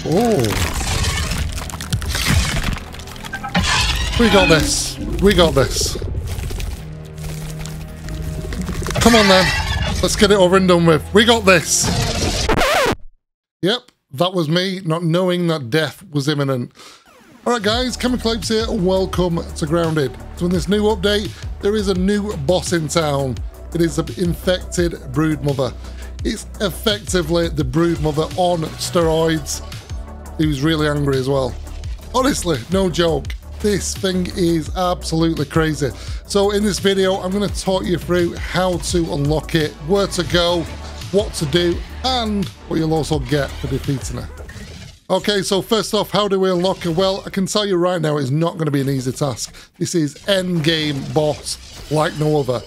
Oh. We got this. We got this. Come on then. Let's get it over and done with. We got this. Yep, that was me not knowing that death was imminent. Alright guys, Chemical Apes here, welcome to Grounded. So in this new update, there is a new boss in town. It is the Infected Broodmother. It's effectively the Broodmother on steroids. He was really angry as well. Honestly, no joke. This thing is absolutely crazy. So in this video, I'm going to talk you through how to unlock it, where to go, what to do, and what you'll also get for defeating her. Okay, so first off, how do we unlock her? Well, I can tell you right now, it's not going to be an easy task. This is endgame boss like no other.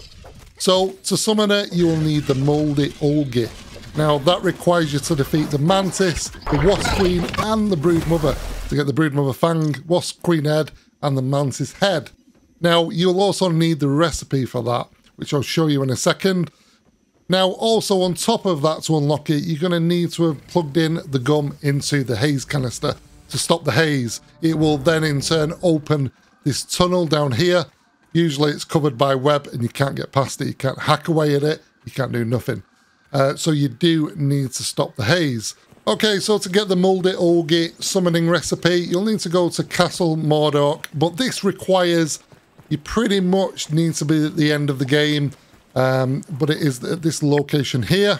So to summon her, you will need the Moldy Hoagie. Now that requires you to defeat the Mantis, the Wasp Queen, and the Broodmother to get the Broodmother Fang, Wasp Queen head, and the Mantis head. Now you'll also need the recipe for that, which I'll show you in a second. Now also on top of that, to unlock it, you're going to need to have plugged in the gum into the haze canister to stop the haze. It will then in turn open this tunnel down here. Usually it's covered by web and you can't get past it. You can't hack away at it. You can't do nothing. So you do need to stop the haze. Okay, so to get the Moldy Hoagie summoning recipe, you'll need to go to Castle Mordork, but this requires you pretty much need to be at the end of the game, but it is at this location here,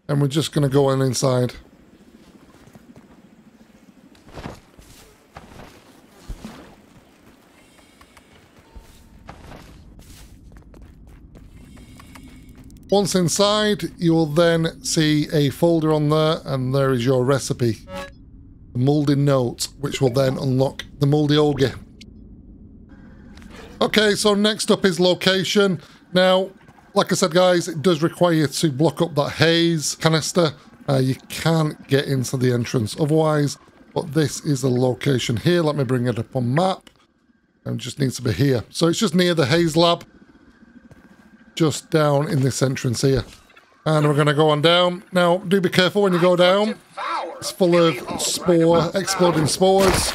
and we're just going to go on inside. Once inside, you will then see a folder on there, and there is your recipe. The Moldy Note, which will then unlock the Moldy Hoagie. Okay, so next up is location. Now, like I said, guys, it does require you to block up that haze canister. You can't get into the entrance otherwise, but this is the location here. Let me bring it up on map. And just needs to be here. So it's just near the haze lab. Just down in this entrance here. And we're going to go on down. Now, do be careful when you go down. It's full of exploding spores.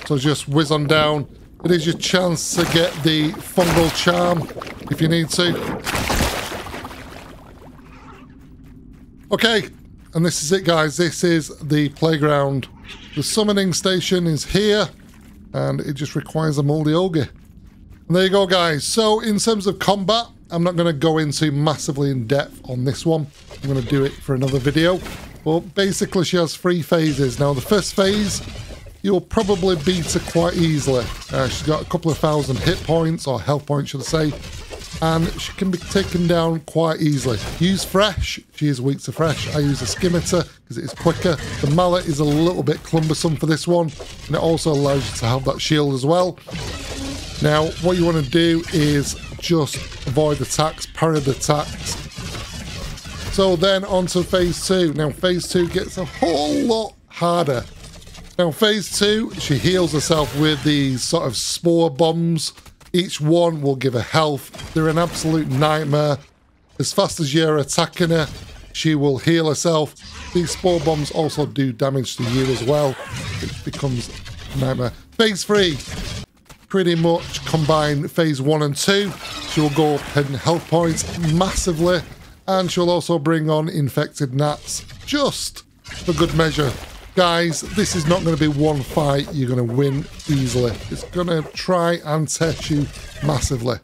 So just whiz on down. It is your chance to get the fungal charm if you need to. Okay, and this is it, guys. This is the playground. The summoning station is here, and it just requires a Moldy Hoagie. And there you go, guys. So in terms of combat, I'm not going to go into massively in depth on this one. I'm going to do it for another video. But basically, she has 3 phases. Now, the first phase, you'll probably beat her quite easily. She's got a couple of thousand hit points, or health points, should I say. And she can be taken down quite easily. Use Fresh. She is weak to Fresh. I use a Skimitar because it is quicker. The Mallet is a little bit cumbersome for this one. And it also allows you to have that shield as well. Now, what you want to do is just avoid attacks, parry the attacks. So then on to phase 2. Now phase 2 gets a whole lot harder. Now phase 2, she heals herself with these sort of spore bombs. Each one will give her health. They're an absolute nightmare. As fast as you're attacking her, she will heal herself. These spore bombs also do damage to you as well, which becomes a nightmare. Phase 3. Pretty much combine phase 1 and 2. She will go up in health points massively, and she'll also bring on infected gnats just for good measure. Guys, this is not going to be one fight you're going to win easily. It's going to try and test you massively.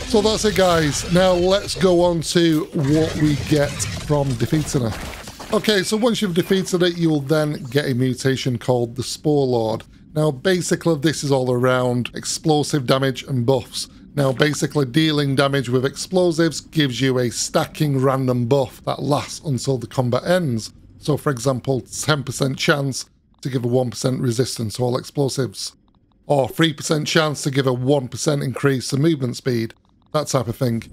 So that's it, guys. Now let's go on to what we get from defeating her. Okay, so once you've defeated it, you'll then get a mutation called the Spore Lord. Now, basically, this is all around explosive damage and buffs. Now, basically, dealing damage with explosives gives you a stacking random buff that lasts until the combat ends. So, for example, 10% chance to give a 1% resistance to all explosives. Or 3% chance to give a 1% increase to movement speed. That type of thing.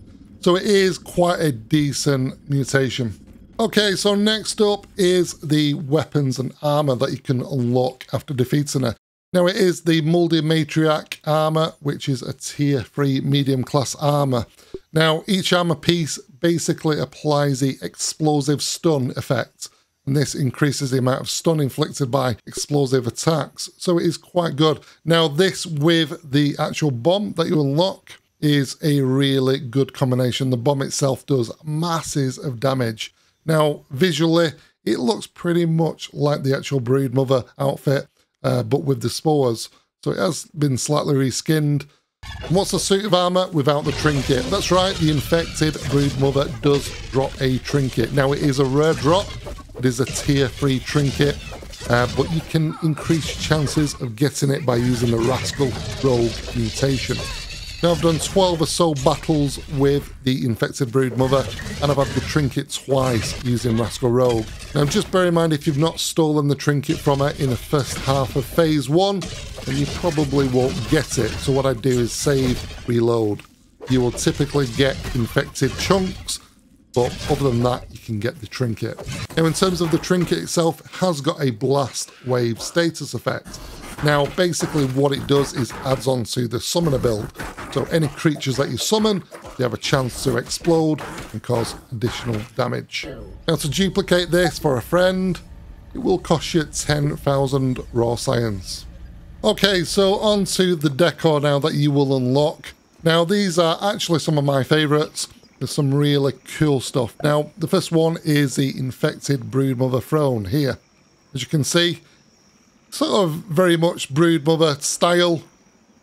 So it is quite a decent mutation. Okay, so next up is the weapons and armor that you can unlock after defeating her. Now it is the Moldy Matriarch Armor, which is a tier 3 medium class armor. Now each armor piece basically applies the explosive stun effect. and this increases the amount of stun inflicted by explosive attacks, so it is quite good. Now this with the actual bomb that you unlock is a really good combination. The bomb itself does masses of damage. Now visually it looks pretty much like the actual Broodmother outfit, but with the spores, so it has been slightly reskinned. And what's the suit of armor without the trinket? That's right, the Infected Broodmother does drop a trinket. Now it is a rare drop, it is a tier 3 trinket, but you can increase chances of getting it by using the Rascal Rogue Mutation. Now I've done 12 or so battles with the Infected Broodmother, and I've had the trinket twice using Rascal Rogue. Now just bear in mind, if you've not stolen the trinket from her in the first half of phase 1, then you probably won't get it. So what I do is save, reload. You will typically get infected chunks, but other than that, you can get the trinket. Now in terms of the trinket itself, it has got a blast wave status effect. Now basically what it does is adds on to the summoner build. So any creatures that you summon, they have a chance to explode and cause additional damage. Now to duplicate this for a friend, it will cost you 10,000 raw science. Okay, so on to the decor now that you will unlock. Now these are actually some of my favourites. There's some really cool stuff. Now the first one is the Infected Broodmother throne here. As you can see, sort of very much Broodmother style.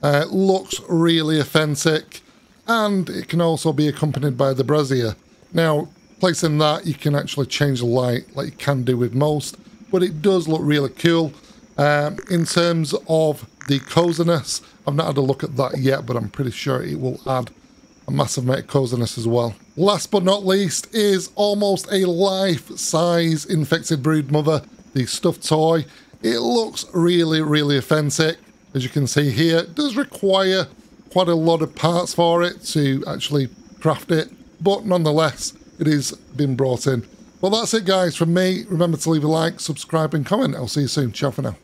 Looks really authentic, and it can also be accompanied by the brazier. Now placing that, you can actually change the light like you can do with most, but it does look really cool. In terms of the coziness, I've not had a look at that yet, but I'm pretty sure it will add a massive amount of coziness as well. Last but not least is almost a life-size Infected Broodmother, the stuffed toy. It looks really, really authentic. As you can see here, it does require quite a lot of parts for it to actually craft it, but nonetheless, it is been brought in. Well, that's it guys from me. Remember to leave a like, subscribe and comment. I'll see you soon. Ciao for now.